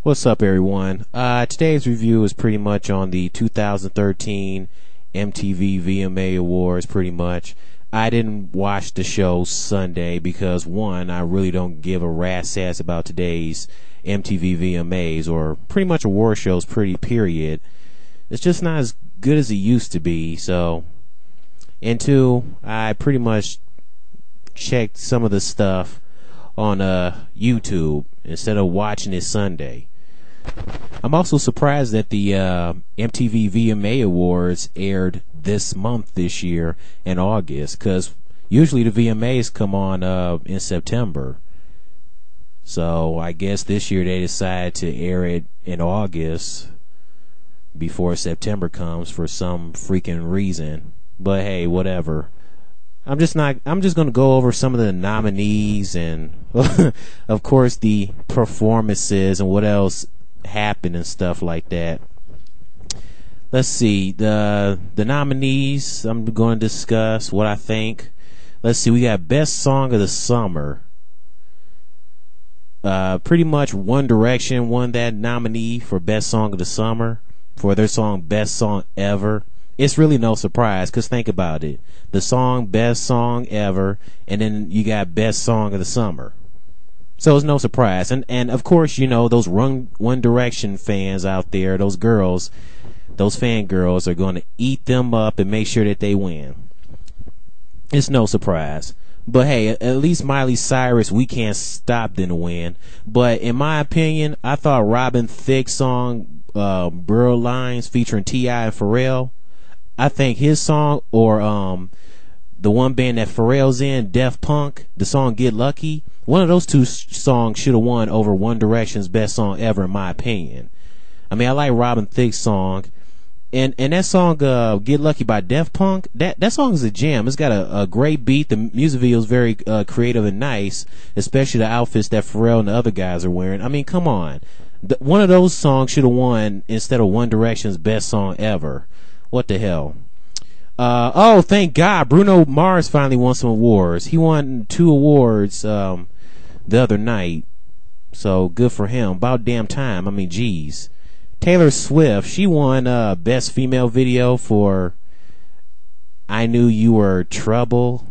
What's up, everyone? Today's review is pretty much on the 2013 MTV VMA Awards, pretty much. I didn't watch the show Sunday because, one, I really don't give a rat's ass about today's MTV VMAs, or pretty much award shows, period. It's just not as good as it used to be, so. And two, I pretty much checked some of the stuff on YouTube instead of watching it Sunday. I'm also surprised that the MTV VMA Awards aired this month this year in August, because usually the VMAs come on in September. So I guess this year they decided to air it in August before September comes for some freaking reason. But hey, whatever. I'm just gonna go over some of the nominees and of course the performances and what else happened and stuff like that. Let's see, the nominees. I'm going to discuss what I think. Let's see, we got Best Song of the Summer. Pretty much One Direction won that nominee for Best Song of the Summer for their song Best Song Ever. It's really no surprise, because think about it. The song Best Song Ever, and then you got Best Song of the Summer. So it's no surprise. And of course, you know, those One Direction fans out there, those girls, those fangirls are going to eat them up and make sure that they win. It's no surprise. But hey, at least Miley Cyrus, We Can't Stop, didn't win. But in my opinion, I thought Robin Thicke's song, Burl Lines, featuring T.I. and Pharrell, I think his song, or the one band that Pharrell's in, Def Punk, the song Get Lucky, one of those two songs should have won over One Direction's Best Song Ever, in my opinion. I mean, I like Robin Thicke's song. And that song, Get Lucky by Def Punk, that song is a gem. It's got a great beat. The music video is very creative and nice, especially the outfits that Pharrell and the other guys are wearing. I mean, come on. One of those songs should have won instead of One Direction's Best Song Ever. What the hell? Oh, thank God, Bruno Mars finally won some awards. He won 2 awards the other night, so good for him. About damn time. I mean, geez. Taylor Swift, she won Best Female Video for I Knew You Were Trouble.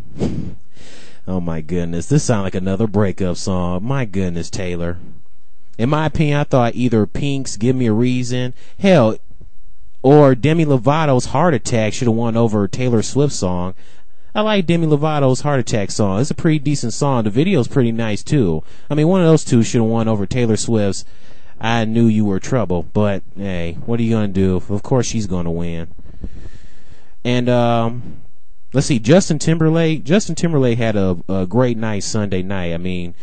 Oh my goodness, this sounds like another breakup song. My goodness, Taylor. In my opinion, I thought either Pink's Give Me a Reason, hell, or Demi Lovato's Heart Attack should have won over Taylor Swift's song. I like Demi Lovato's Heart Attack song. It's a pretty decent song. The video's pretty nice too. I mean, one of those two should have won over Taylor Swift's I Knew You Were Trouble. But hey, what are you gonna do? Of course she's gonna win. And let's see, Justin Timberlake. Justin Timberlake had a great night Sunday night. I mean,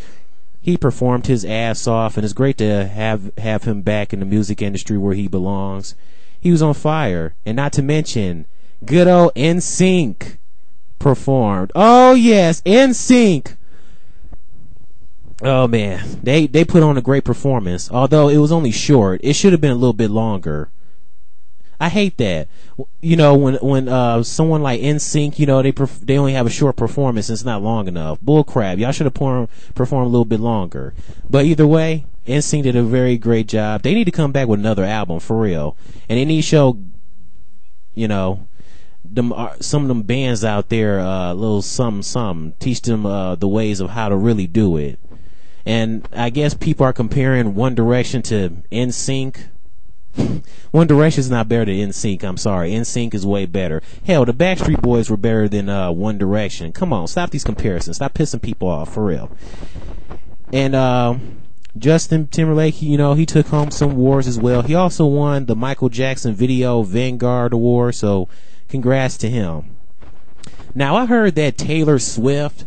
he performed his ass off, and it's great to have him back in the music industry where he belongs. He was on fire. And not to mention, good old NSYNC performed. Oh yes, NSYNC. Oh man, they put on a great performance. Although it was only short, it should have been a little bit longer. I hate that. You know, when someone like NSYNC, you know, they only have a short performance and it's not long enough. Bull crap. Y'all should have performed a little bit longer. But either way, NSYNC did a very great job. They need to come back with another album, for real. And they need to show, you know, some of them bands out there a little something. Teach them the ways of how to really do it. And I guess people are comparing One Direction to NSYNC. One Direction is not better than NSYNC. I'm sorry. NSYNC is way better. Hell, the Backstreet Boys were better than One Direction. Come on, stop these comparisons. Stop pissing people off, for real. And Justin Timberlake, you know, he took home some awards as well. He also won the Michael Jackson Video Vanguard Award, so congrats to him. Now, I heard that Taylor Swift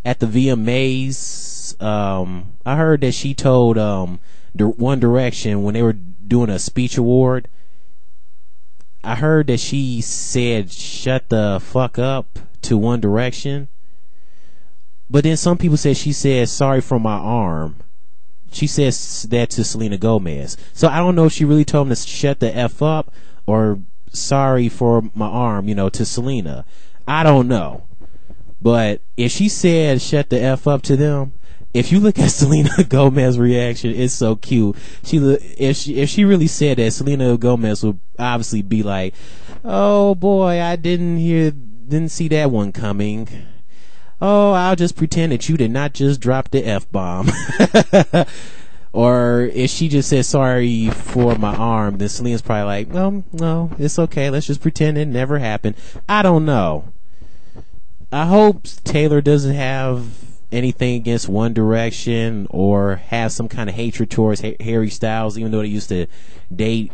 at the VMAs, I heard that she told One Direction when they were doing a speech award, I heard that she said shut the fuck up to One Direction. But then some people said she said sorry for my arm. She says that to Selena Gomez. So I don't know if she really told him to shut the F up or sorry for my arm, you know, to Selena. I don't know. But if she said shut the F up to them, if you look at Selena Gomez's reaction, it's so cute. If she really said that, Selena Gomez would obviously be like, "Oh boy, I didn't see that one coming. Oh, I'll just pretend that you did not just drop the F-bomb." Or if she just said sorry for my arm, then Selena's probably like, no, it's okay. Let's just pretend it never happened. I don't know. I hope Taylor doesn't have anything against One Direction or have some kind of hatred towards Harry Styles, even though they used to date.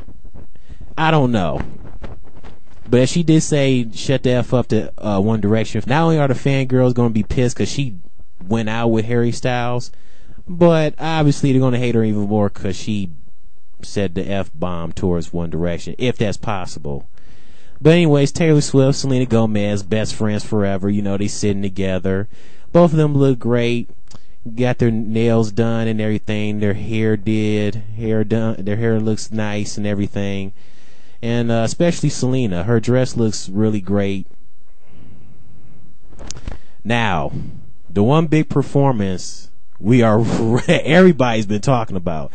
I don't know. But as she did say, shut the F up to One Direction. Not only are the fangirls going to be pissed because she went out with Harry Styles, but obviously they're going to hate her even more because she said the F-bomb towards One Direction, if that's possible. But anyways, Taylor Swift, Selena Gomez, best friends forever. You know, they sitting together. Both of them look great. Got their nails done and everything. Their hair done. Their hair looks nice and everything. And especially Selena. Her dress looks really great. Now, the one big performance everybody's been talking about.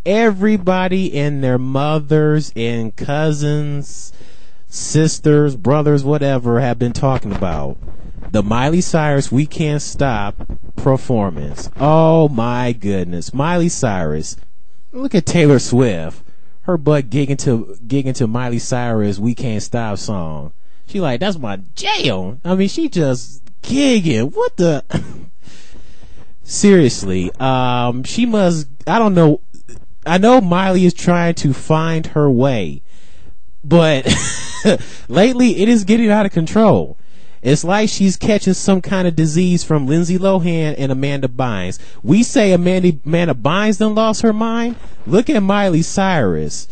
Everybody and their mothers and cousins, sisters, brothers, whatever, have been talking about the Miley Cyrus "We Can't Stop" performance. Oh my goodness, Miley Cyrus. Look at Taylor Swift, her butt gigging to Miley Cyrus "We Can't Stop" song. She like, that's my jam. I mean, she just gigging. What the? Seriously, she must. I don't know. I know Miley is trying to find her way, but lately it is getting out of control. It's like she's catching some kind of disease from Lindsay Lohan and Amanda Bynes. We say Amanda Bynes done lost her mind. Look at Miley Cyrus.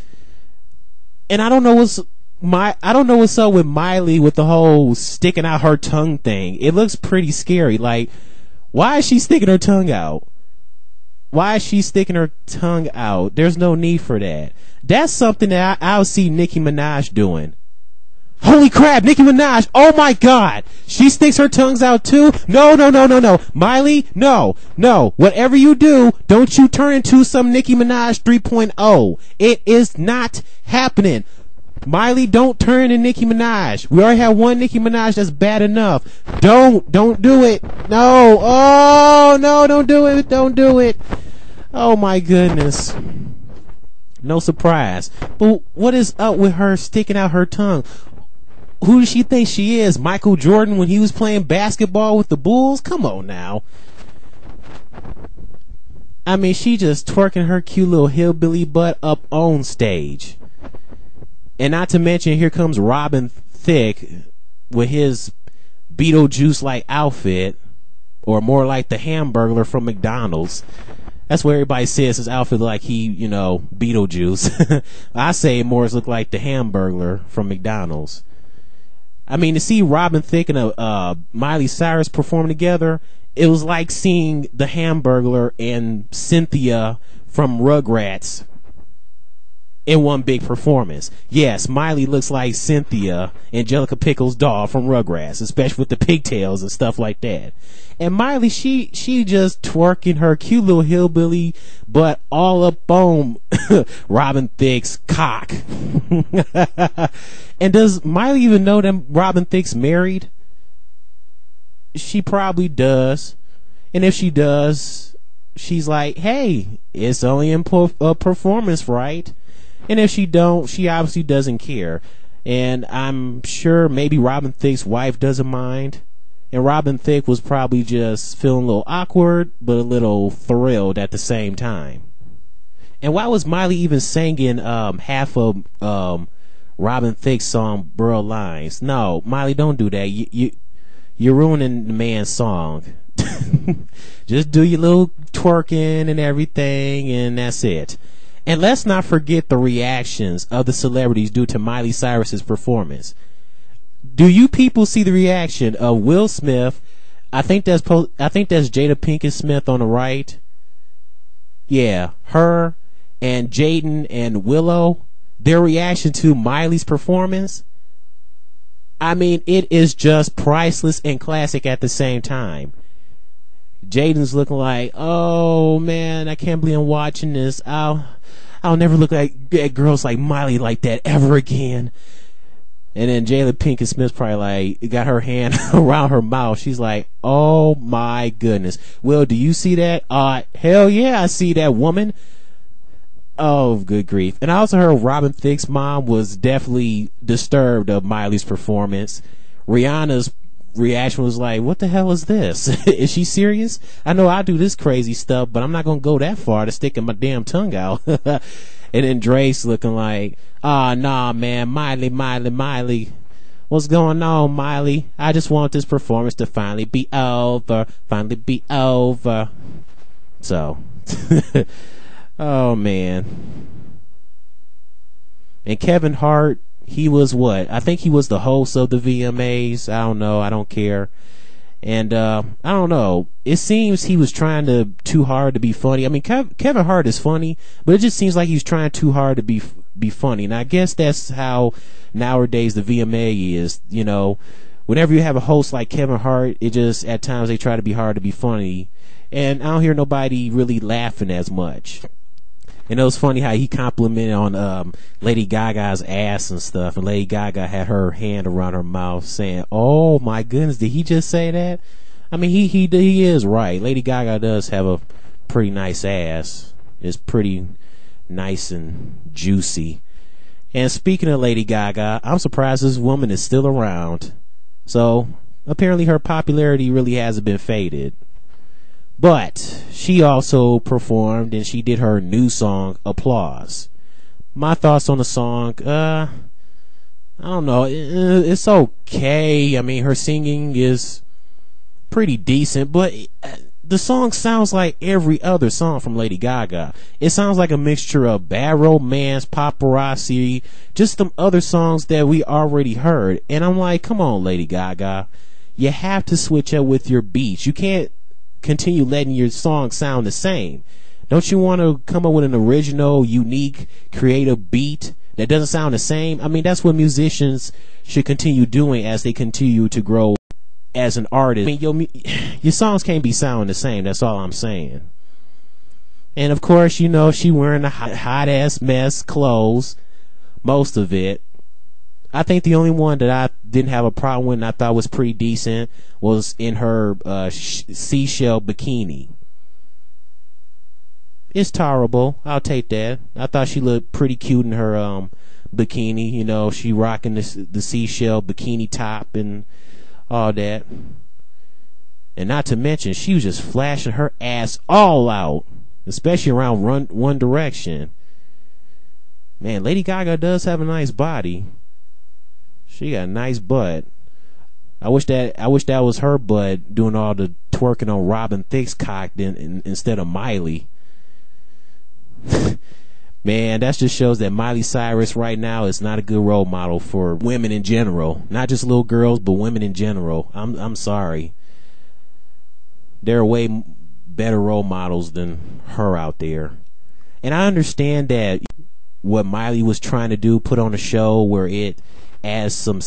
And I don't know what's up with Miley with the whole sticking out her tongue thing. It looks pretty scary. Like, why is she sticking her tongue out? Why is she sticking her tongue out? There's no need for that. That's something that I'll see Nicki Minaj doing. Holy crap, Nicki Minaj. Oh my God. She sticks her tongues out too? No. Miley, no. Whatever you do, don't you turn into some Nicki Minaj 3.0. It is not happening. Miley, don't turn into Nicki Minaj. We already have one Nicki Minaj that's bad enough. Don't do it. No. Oh, no, don't do it. Don't do it. Oh my goodness. No surprise. But what is up with her sticking out her tongue? Who does she think she is? Michael Jordan when he was playing basketball with the Bulls? Come on now. I mean, she just twerking her cute little hillbilly butt up on stage. And not to mention, here comes Robin Thicke with his Beetlejuice-like outfit, or more like the Hamburglar from McDonald's. That's what everybody says his outfit like he, Beetlejuice. I say it more look like the Hamburglar from McDonald's. I mean, to see Robin Thicke and Miley Cyrus perform together, it was like seeing the Hamburglar and Cynthia from Rugrats in one big performance. Yes, Miley looks like Cynthia, Angelica Pickle's doll from Rugrats, especially with the pigtails and stuff like that. And Miley, she just twerking her cute little hillbilly butt all up on Robin Thicke's cock. And does Miley even know that Robin Thicke's married? She probably does. And if she does, she's like, hey, it's only a performance, right? And if she don't, she obviously doesn't care. And I'm sure maybe Robin Thicke's wife doesn't mind. And Robin Thicke was probably just feeling a little awkward, but a little thrilled at the same time. And why was Miley even singing half of Robin Thicke's song, Burl Lines? No, Miley, don't do that. You're ruining the man's song. Just do your little twerking and everything, and that's it. And let's not forget the reactions of the celebrities due to Miley Cyrus's performance. Do you people see the reaction of Will Smith? I think that's Jada Pinkett Smith on the right. Yeah, her and Jaden and Willow. Their reaction to Miley's performance. I mean, it is just priceless and classic at the same time. Jaden's looking like, oh man, I can't believe I'm watching this. I'll never look at girls like Miley like that ever again. And then Jada Pinkett Smith's probably like got her hand around her mouth. She's like, oh my goodness. Will, do you see that? Hell yeah, I see that, woman. Oh, good grief. And I also heard Robin Thicke's mom was definitely disturbed of Miley's performance. Rihanna's reaction was like, what the hell is this? Is she serious? I know I do this crazy stuff, but I'm not gonna go that far to sticking my damn tongue out. And then Drake's looking like, nah man, Miley, what's going on, Miley? I just want this performance to finally be over. So oh man. And Kevin Hart, he was what? I think he was the host of the VMAs. I don't know. I don't care. And I don't know. It seems he was trying too hard to be funny. I mean, Kevin Hart is funny, but it just seems like he's trying too hard to be funny. And I guess that's how nowadays the VMA is. You know, whenever you have a host like Kevin Hart, it just at times they try to be hard to be funny, and I don't hear nobody really laughing as much. And it was funny how he complimented on Lady Gaga's ass and stuff, and Lady Gaga had her hand around her mouth saying, oh my goodness, did he just say that? I mean, he is right. Lady Gaga does have a pretty nice ass. It's pretty nice and juicy. And speaking of Lady Gaga, I'm surprised this woman is still around. So apparently her popularity really hasn't been faded. But she also performed and she did her new song, Applause. My thoughts on the song, I don't know, it's okay. I mean, her singing is pretty decent, but the song sounds like every other song from Lady Gaga. It sounds like a mixture of Bad Romance, Paparazzi, just some other songs that we already heard. And I'm like, come on, Lady Gaga. You have to switch up with your beats. You can't continue letting your song sound the same. Don't you want to come up with an original, unique, creative beat that doesn't sound the same? I mean, that's what musicians should continue doing as they continue to grow as an artist. I mean, your songs can't be sounding the same. That's all I'm saying. And of course, you know, she wearing the hot ass mess clothes, most of it. I think the only one that I didn't have a problem with and I thought was pretty decent was in her seashell bikini. It's tolerable. I'll take that. I thought she looked pretty cute in her bikini. You know, she rocking the seashell bikini top and all that. And not to mention, she was just flashing her ass all out, especially around One Direction. Man, Lady Gaga does have a nice body. She got a nice butt. I wish that was her butt doing all the twerking on Robin Thicke's cock instead of Miley. Man, that just shows that Miley Cyrus right now is not a good role model for women in general. Not just little girls, but women in general. I'm sorry. There are way better role models than her out there. And I understand that what Miley was trying to do, put on a show where it adds some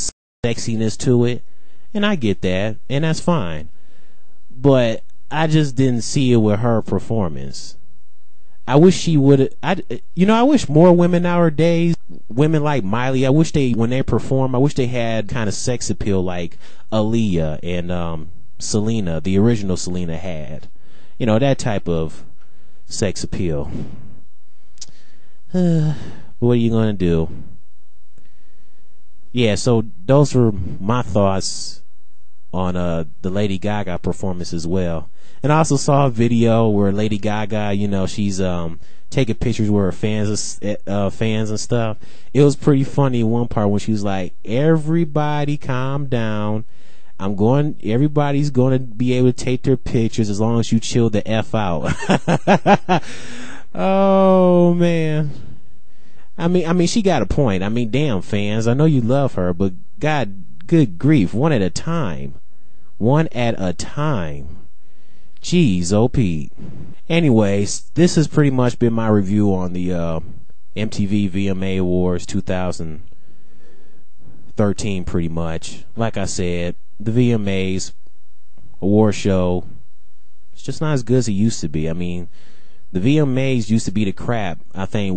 sexiness to it, and I get that, and that's fine. But I just didn't see it with her performance. I wish she would. I wish more women nowadays, women like Miley, I wish when they perform, I wish they had kind of sex appeal like Aaliyah and Selena, the original Selena had. You know, that type of sex appeal. What are you gonna do? Yeah, so those were my thoughts on the Lady Gaga performance as well. And I also saw a video where Lady Gaga, you know, she's taking pictures with her fans and stuff. It was pretty funny one part when she was like, "Everybody calm down. Everybody's going to be able to take their pictures as long as you chill the F out." Oh man. I mean, she got a point. I mean, damn, fans, I know you love her, but good grief, one at a time. Jeez, Pete. Anyways, this has pretty much been my review on the MTV VMA Awards 2013, pretty much. Like I said, the VMAs award show, It's just not as good as it used to be. I mean, the VMAs used to be the crap. I think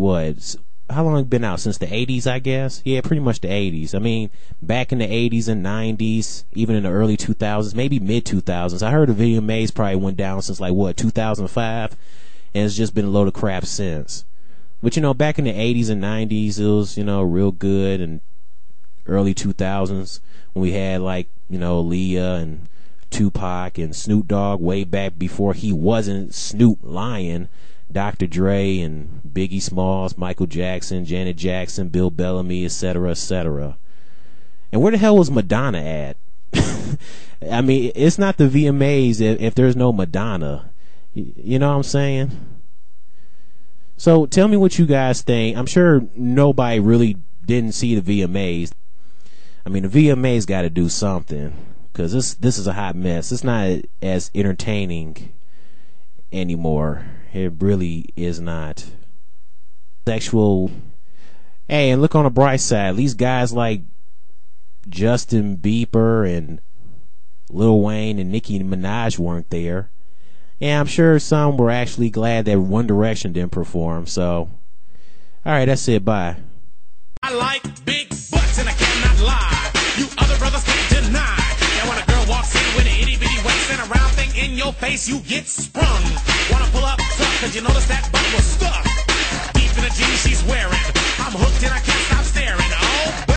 how long it been out? Since the 80s, I guess? Yeah, pretty much the 80s. I mean, back in the 80s and 90s, even in the early 2000s, maybe mid-2000s. I heard the VMAs probably went down since, 2005? And it's just been a load of crap since. But, back in the 80s and 90s, it was, real good. And early 2000s, when we had, Aaliyah and Tupac and Snoop Dogg way back before he wasn't Snoop Lion. Dr. Dre and Biggie Smalls, Michael Jackson, Janet Jackson, Bill Bellamy, etc., etc. And where the hell was Madonna at? I mean, it's not the VMAs if there's no Madonna. You know what I'm saying? So tell me what you guys think. I'm sure nobody really didn't see the VMAs. I mean, the VMAs got to do something, because this is a hot mess. It's not as entertaining anymore. It really is not. Sexual. Hey, and look on the bright side. These guys like Justin Bieber and Lil Wayne and Nicki Minaj weren't there. And I'm sure some were actually glad that One Direction didn't perform. So, alright, that's it. Bye. I like big butts and I cannot lie. You other brothers can't deny. Now when a girl walks in with an itty bitty waist and a round thing in your face, you get sprung. Wanna pull up tough, cause you notice that butt was stuck deep in the jeans she's wearing. I'm hooked and I can't stop staring.